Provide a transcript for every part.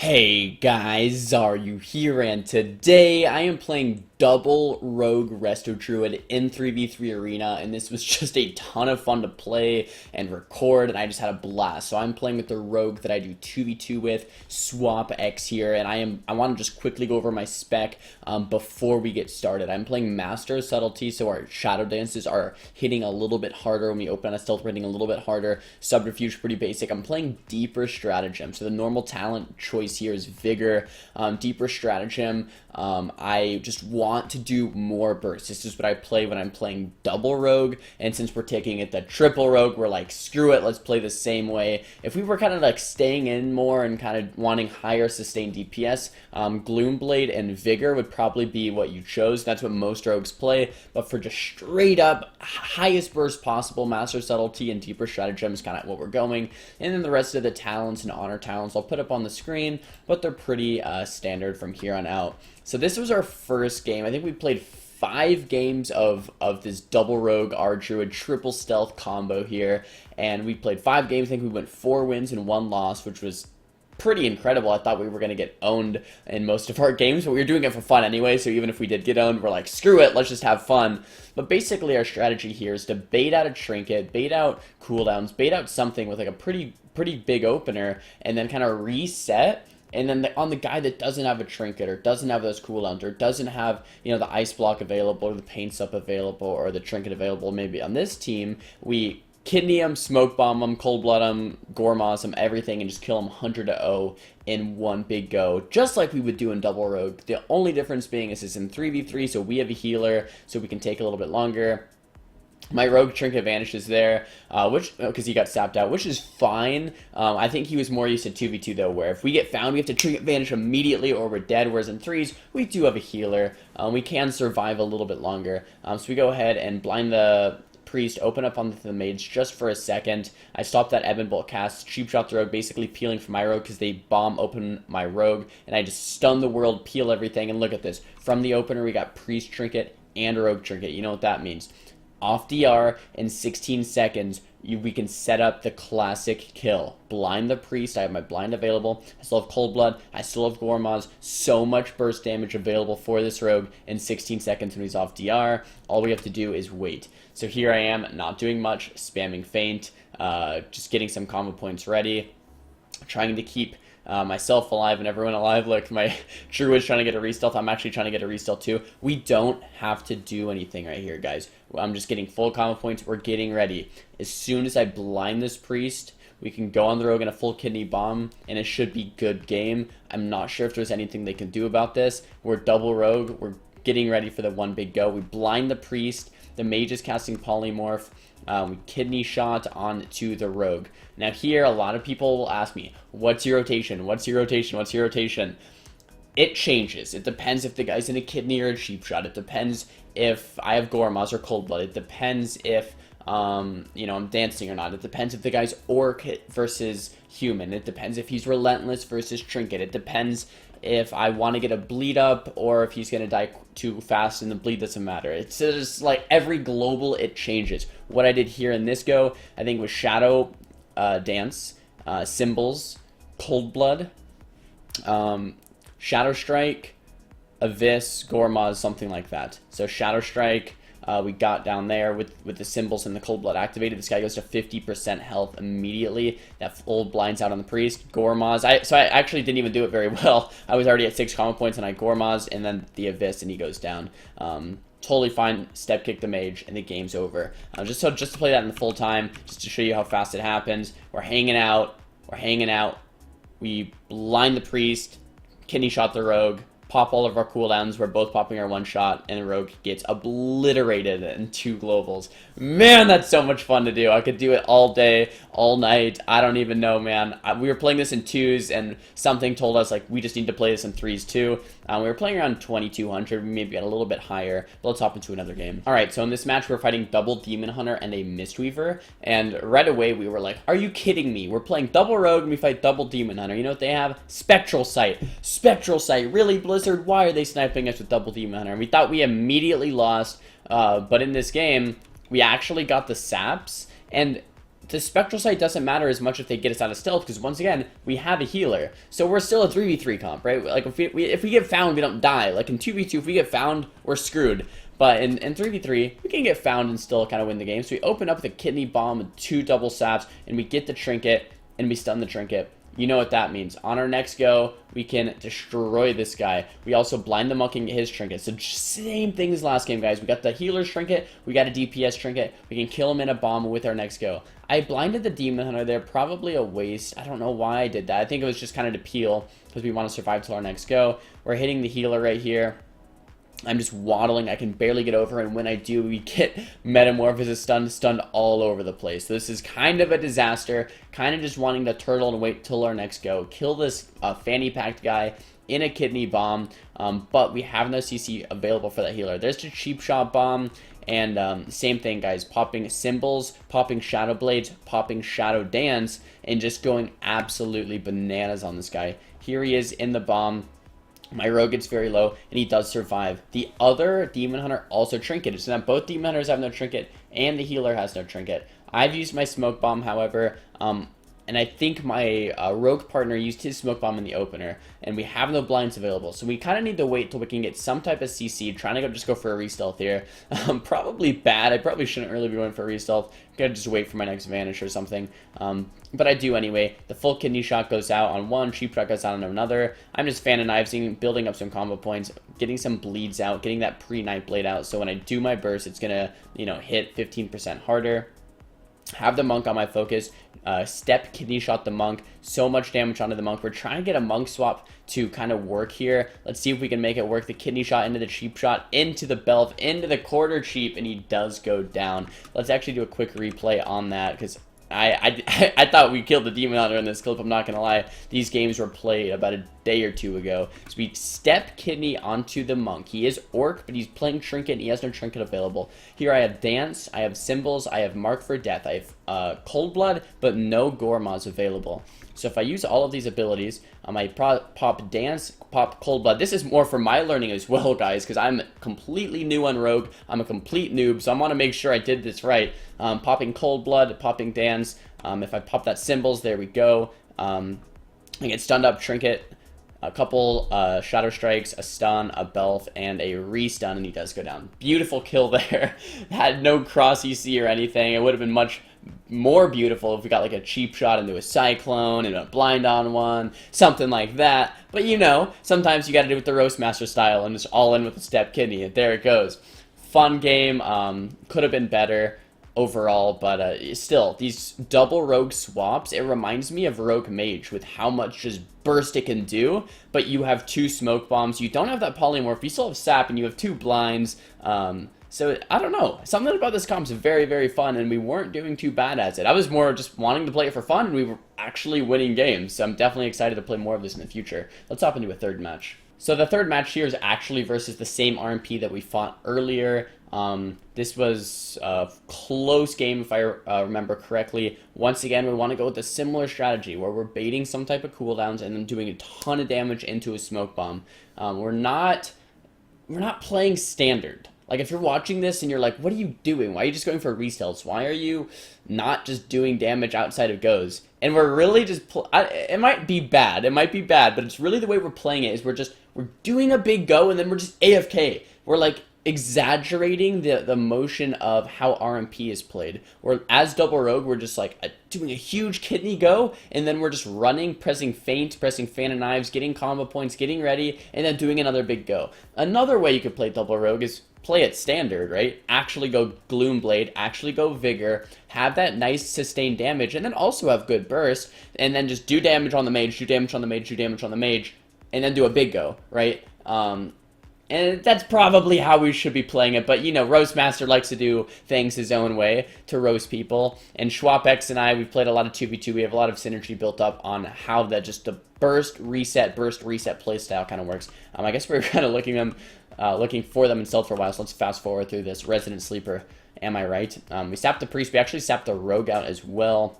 Hey guys, Xaryu here, and today I am playing double Rogue Resto Druid in 3v3 Arena, and this was just a ton of fun to play and record, and I just had a blast. So I'm playing with the Rogue that I do 2v2 with, Swap X here, and I want to just quickly go over my spec before we get started. I'm playing Master Subtlety, so our Shadow Dances are hitting a little bit harder when we open a stealth rating, a little bit harder. Subterfuge, pretty basic. I'm playing Deeper Stratagem, so the normal talent choice here is Vigor. Deeper Stratagem, I just want to do more bursts. This is what I play when I'm playing double Rogue, and since we're taking it the triple Rogue, we're like, screw it, let's play the same way. If we were kind of like staying in more and kind of wanting higher sustained DPS, Gloomblade and Vigor would probably be what you chose. That's what most Rogues play, but for just straight up highest burst possible, Master Subtlety and Deeper Stratagem is kind of what we're going. And then the rest of the talents and honor talents I'll put up on the screen, but they're pretty standard from here on out. So this was our first game. I think we played 5 games of this double Rogue RDRUID triple stealth combo here, and we played 5 games. I think we went 4 wins and 1 loss, which was pretty incredible. I thought we were going to get owned in most of our games, but we were doing it for fun anyway, so even if we did get owned, we're like, screw it, let's just have fun. But basically our strategy here is to bait out a trinket, bait out cooldowns, bait out something with like a pretty big opener, and then kind of reset. And then on the guy that doesn't have a trinket or doesn't have those cooldowns or doesn't have, you know, the ice block available or the paint sup available or the trinket available, maybe on this team, we kidney him, smoke bomb him, cold blood him, gormaz him, everything, and just kill him 100-0 in one big go, just like we would do in double Rogue. The only difference being is it's in 3v3, so we have a healer, so we can take a little bit longer. My Rogue trinket vanishes there, because he got sapped out, which is fine. I think he was more used to 2v2 though, where if we get found, we have to trinket vanish immediately or we're dead, whereas in 3s, we do have a healer. We can survive a little bit longer. So we go ahead and blind the priest, open up on the mage just for a second. I stopped that Ebon Bolt cast, cheap shot the Rogue, basically peeling for my Rogue because they bomb open my Rogue, and I just stun the world, peel everything, and look at this. From the opener, we got priest trinket and Rogue trinket. You know what that means. Off DR in 16 seconds, we can set up the classic kill. Blind the priest. I have my blind available. I still have cold blood. I still have gormaz. So much burst damage available for this Rogue in 16 seconds when he's off DR. All we have to do is wait. So here I am, not doing much, spamming feint, just getting some combo points ready, trying to keep myself alive and everyone alive. Look, my Druid's trying to get a re-stealth. I'm actually trying to get a re-stealth too. We don't have to do anything right here, guys. I'm just getting full combo points. We're getting ready. As soon as I blind this priest, we can go on the Rogue in a full kidney bomb, and it should be good game. I'm not sure if there's anything they can do about this. We're double Rogue. We're getting ready for the one big go. We blind the priest. The mage is casting polymorph. We kidney shot onto the Rogue. Now here, a lot of people will ask me, what's your rotation? What's your rotation? What's your rotation? It changes. It depends if the guy's in a kidney or a cheap shot. It depends if I have gormaz or cold blood. It depends if you know, I'm dancing or not. It depends if the guy's orc versus human. It depends if he's relentless versus trinket. It depends if I want to get a bleed up or if he's going to die too fast and the bleed doesn't matter. It's just like every global, it changes. What I did here in this go, I think was Shadow Dance, Symbols, Cold Blood, Shadow Strike, Abyss, gormaz, something like that. So Shadow Strike, we got down there with the symbols and the cold blood activated. This guy goes to 50% health immediately. That full blinds out on the priest. Gormaz. So I actually didn't even do it very well. I was already at 6 combo points and I gormaz and then the abyss and he goes down. Totally fine. Step kick the mage and the game's over. Just to play that in the full time, just to show you how fast it happens. We're hanging out. We're hanging out. We blind the priest. Kidney shot the Rogue. Pop all of our cooldowns. We're both popping our one shot, and the Rogue gets obliterated in 2 globals. Man, that's so much fun to do. I could do it all day, all night. I don't even know, man. We were playing this in 2s, and something told us, like, we just need to play this in 3s too. We were playing around 2200. We maybe got a little bit higher, but let's hop into another game. All right, so in this match, we're fighting double Demon Hunter and a Mistweaver, and right away, we were like, are you kidding me? We're playing double Rogue, and we fight double Demon Hunter. You know what they have? Spectral Sight. Spectral Sight. Really, Blizzard? Why are they sniping us with double Demon Hunter? And we thought we immediately lost, but in this game, we actually got the saps, and the Spectral Sight doesn't matter as much if they get us out of stealth, because once again, we have a healer. So we're still a 3v3 comp, right? Like, if we get found, we don't die. Like, in 2v2, if we get found, we're screwed. But in 3v3, we can get found and still kind of win the game. So we open up with a kidney bomb with 2 double saps, and we get the trinket, and we stun the trinket. You know what that means. On our next go, we can destroy this guy. We also blind the monk and get his trinket. So same thing as last game, guys. We got the healer's trinket. We got a DPS trinket. We can kill him in a bomb with our next go. I blinded the demon hunter there. Probably a waste. I don't know why I did that. I think it was just kind of to peel because we want to survive till our next go. We're hitting the healer right here. I'm just waddling. I can barely get over, and when I do, we get Metamorphosis stunned all over the place. So this is kind of a disaster. Kind of just wanting to turtle and wait till our next go. Kill this fanny packed guy in a kidney bomb, but we have no CC available for that healer. There's the cheap shot bomb, and same thing, guys. Popping symbols, popping shadow blades, popping shadow dance, and just going absolutely bananas on this guy. Here he is in the bomb. My rogue gets very low, and he does survive. The other demon hunter also trinketed, so now both demon hunters have no trinket, and the healer has no trinket. I've used my smoke bomb, however, and I think my rogue partner used his smoke bomb in the opener, and we have no blinds available, so we kind of need to wait till we can get some type of CC. Trying to just go for a re-stealth here. Probably bad. I probably shouldn't really be going for a re-stealth. Gotta just wait for my next vanish or something. But I do anyway. The full kidney shot goes out on one, cheap shot goes out on another. I'm just fan and knivesing, building up some combo points, getting some bleeds out, getting that pre-night blade out, so when I do my burst, it's gonna, you know, hit 15% harder. Have the monk on my focus, step kidney shot the monk, so much damage onto the monk. We're trying to get a monk swap to kind of work here. Let's see if we can make it work. The kidney shot into the cheap shot, into the belf, into the quarter cheap, and he does go down. Let's actually do a quick replay on that, because I thought we killed the demon hunter in this clip. I'm not gonna lie. These games were played about a day or two ago. So we step kidney onto the monk. He is orc, but he's playing trinket, and he has no trinket available. Here I have dance, I have symbols, I have mark for death, I have cold blood, but no gormaz available. So if I use all of these abilities, I pop dance, pop cold blood. This is more for my learning as well, guys, because I'm completely new on rogue. I'm a complete noob, so I want to make sure I did this right. Popping cold blood, popping dance. If I pop that symbols, there we go. I get stunned up, trinket, a couple shadow strikes, a stun, a belf, and a re-stun, and he does go down. Beautiful kill there. Had no cross EC or anything. It would have been much more beautiful if we got like a cheap shot into a cyclone and a blind on one, something like that. But you know, sometimes you got to do it the Roastmaster style and just all in with the step kidney, and there it goes. Fun game. Could have been better overall, but still, these double rogue swaps, it reminds me of rogue mage with how much just burst it can do. But you have 2 smoke bombs, you don't have that polymorph, you still have sap, and you have 2 blinds. So I don't know, something about this comp's very, very fun, and we weren't doing too bad at it. I was more just wanting to play it for fun, and we were actually winning games. So I'm definitely excited to play more of this in the future. Let's hop into a third match. So the third match here is actually versus the same RMP that we fought earlier. This was a close game, if I remember correctly. Once again, we want to go with a similar strategy where we're baiting some type of cooldowns and then doing a ton of damage into a smoke bomb. We're not playing standard. Like, if you're watching this and you're like, what are you doing? Why are you just going for re-stealths? Why are you not just doing damage outside of goes? And we're really just, it might be bad, but it's really the way we're playing it is we're doing a big go and then we're just AFK. We're like exaggerating the motion of how RMP is played. Or as double rogue, we're just like doing a huge kidney go, and then we're just running, pressing feint, pressing fan and knives, getting combo points, getting ready, and then doing another big go. Another way you could play double rogue is play it standard, right? Actually go Gloom Blade, actually go Vigor, have that nice sustained damage, and then also have good burst, and then just do damage on the mage, do damage on the mage, do damage on the mage, and then do a big go, right? And that's probably how we should be playing it, but you know, Roastmaster likes to do things his own way to roast people, and Schwapx and I, we've played a lot of 2v2, we have a lot of synergy built up on how that just the burst, reset playstyle kind of works. I guess we're kind of looking for them in stealth for a while, so let's fast forward through this. Resident Sleeper, am I right? We sapped the priest, we actually sapped the rogue out as well.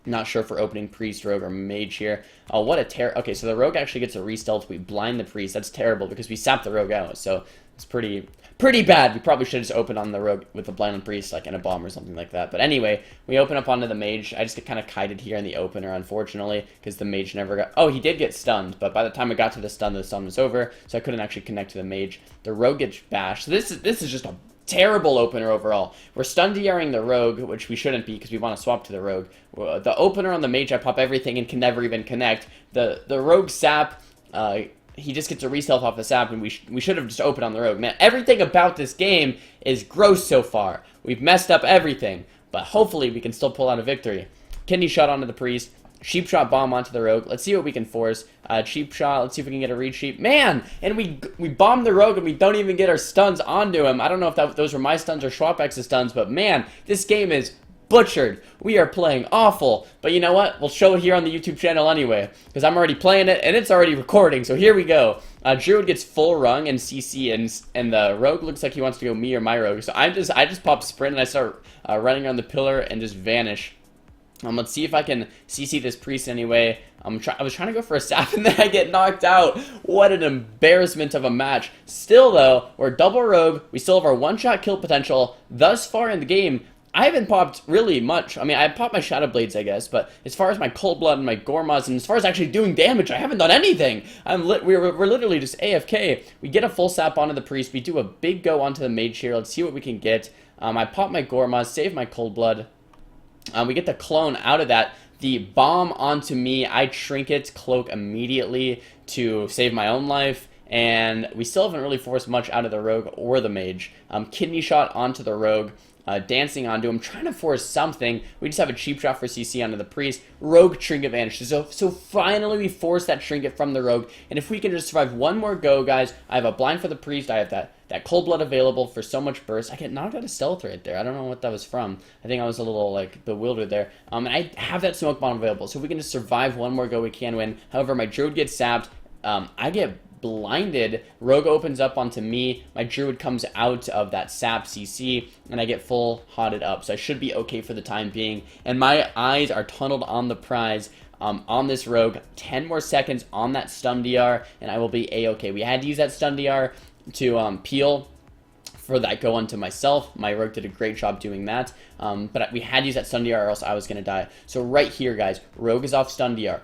Not sure if we're opening Priest, Rogue, or Mage here. Oh, what a okay, so the Rogue actually gets a re-stealth. We blind the Priest. That's terrible because we sap the Rogue out. So it's pretty bad. We probably should have just opened on the Rogue with the blind and Priest, like in a bomb or something like that. But anyway, we open up onto the Mage. I just get kind of kited here in the opener, unfortunately, because the Mage never got... Oh, he did get stunned, but by the time I got to the stun was over, so I couldn't actually connect to the Mage. The Rogue gets bashed. So this is just a terrible opener overall. We're stun DRing the Rogue, which we shouldn't be because we want to swap to the Rogue. The opener on the Mage, I pop everything and can never even connect. The Rogue sap, he just gets a re-stealth off the sap, and we should have just opened on the Rogue. Man, everything about this game is gross so far. We've messed up everything, but hopefully we can still pull out a victory. Kidney shot onto the Priest. Sheep shot bomb onto the Rogue. Let's see what we can force. Cheap shot. Let's see if we can get a read sheep. Man! And we bomb the Rogue and we don't even get our stuns onto him. I don't know if those were my stuns or Schwapex's stuns, but man, this game is butchered. We are playing awful. But you know what? We'll show it here on the YouTube channel anyway, because I'm already playing it and it's already recording. So here we go. Druid gets full rung and CC, and the Rogue looks like he wants to go me or my Rogue. So I just pop sprint and I start running around the pillar and just vanish. Let's see if I can CC this Priest anyway. I was trying to go for a sap and then I get knocked out. What an embarrassment of a match. Still though, we're double Rogue. We still have our one-shot kill potential. Thus far in the game, I haven't popped really much. I mean, I popped my Shadow Blades, I guess, but as far as my Cold Blood and my Gormas, and as far as actually doing damage, I haven't done anything. We're literally just AFK. We get a full sap onto the Priest. We do a big go onto the Mage here. Let's see what we can get. I pop my Gormas, save my Cold Blood. We get the clone out of that. The bomb onto me, I trinket cloak immediately to save my own life, and we still haven't really forced much out of the Rogue or the Mage. Kidney shot onto the Rogue, dancing onto him, trying to force something. We just have a cheap shot for CC onto the Priest. Rogue trinket vanishes. So finally we force that trinket from the Rogue, and if we can just survive one more go, guys, I have a blind for the Priest, I have that Cold Blood available for so much burst. I get knocked out of stealth right there. I don't know what that was from. I think I was a little, like, bewildered there. And I have that smoke bomb available, so if we can just survive one more go, we can win. However, my Druid gets sapped. I get blinded. Rogue opens up onto me. My Druid comes out of that sap CC, and I get full hotted up. So I should be okay for the time being. And my eyes are tunneled on the prize. On this Rogue. 10 more seconds on that stun DR, and I will be A-okay. We had to use that stun DR to peel for that go onto myself. My Rogue did a great job doing that, but we had to use that stun DR or else I was going to die. So right here, guys, Rogue is off stun DR.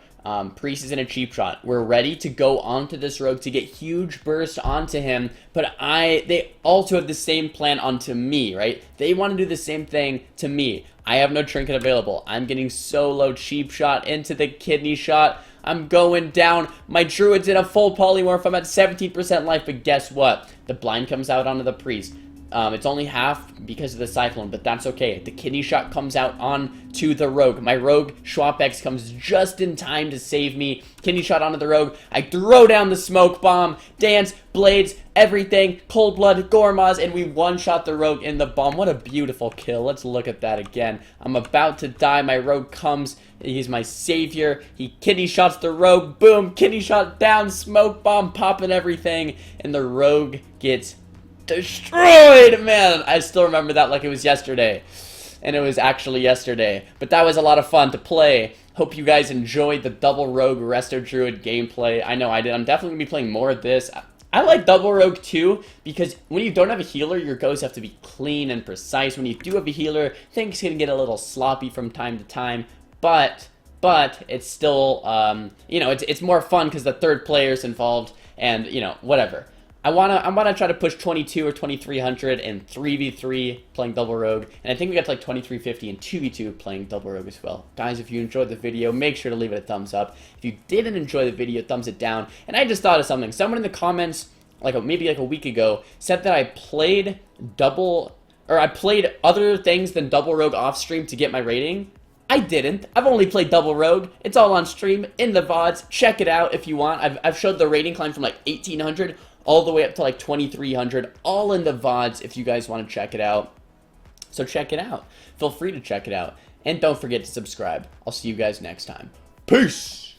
Priest is in a cheap shot. We're ready to go onto this Rogue to get huge burst onto him, but they also have the same plan onto me, right? They want to do the same thing to me. I have no trinket available. I'm getting solo cheap shot into the kidney shot. I'm going down. My Druid's in a full polymorph. I'm at 17% life, but guess what? The blind comes out onto the Priest. It's only half because of the Cyclone, but that's okay. The kidney shot comes out onto the Rogue. My Rogue Schwapex comes just in time to save me. Kidney shot onto the Rogue. I throw down the smoke bomb, dance, blades, everything, Cold Blood, Gormas, and we one-shot the Rogue in the bomb. What a beautiful kill. Let's look at that again. I'm about to die. My Rogue comes. He's my savior. He kidney shots the Rogue. Boom, kidney shot down, smoke bomb popping everything, and the Rogue gets destroyed. Man, I still remember that like it was yesterday, and it was actually yesterday, but that was a lot of fun to play. Hope you guys enjoyed the double Rogue Resto Druid gameplay. I know I did. I'm definitely gonna be playing more of this. I like double Rogue too, because when you don't have a healer, your goes have to be clean and precise. When you do have a healer, things can get a little sloppy from time to time, but it's still you know, it's more fun because the third player's involved, and you know, whatever. I wanna try to push 22 or 2300 in 3v3 playing double Rogue, and I think we got to like 2350 in 2v2 playing double Rogue as well. Guys, if you enjoyed the video, make sure to leave it a thumbs up. If you didn't enjoy the video, thumbs it down. And I just thought of something. Someone in the comments, maybe like a week ago, said that I played other things than double Rogue off stream to get my rating. I didn't. I've only played double Rogue. It's all on stream in the VODs. Check it out if you want. I've showed the rating climb from like 1800 all the way up to like 2300, all in the VODs if you guys want to check it out. So check it out. Feel free to check it out. And don't forget to subscribe. I'll see you guys next time. Peace!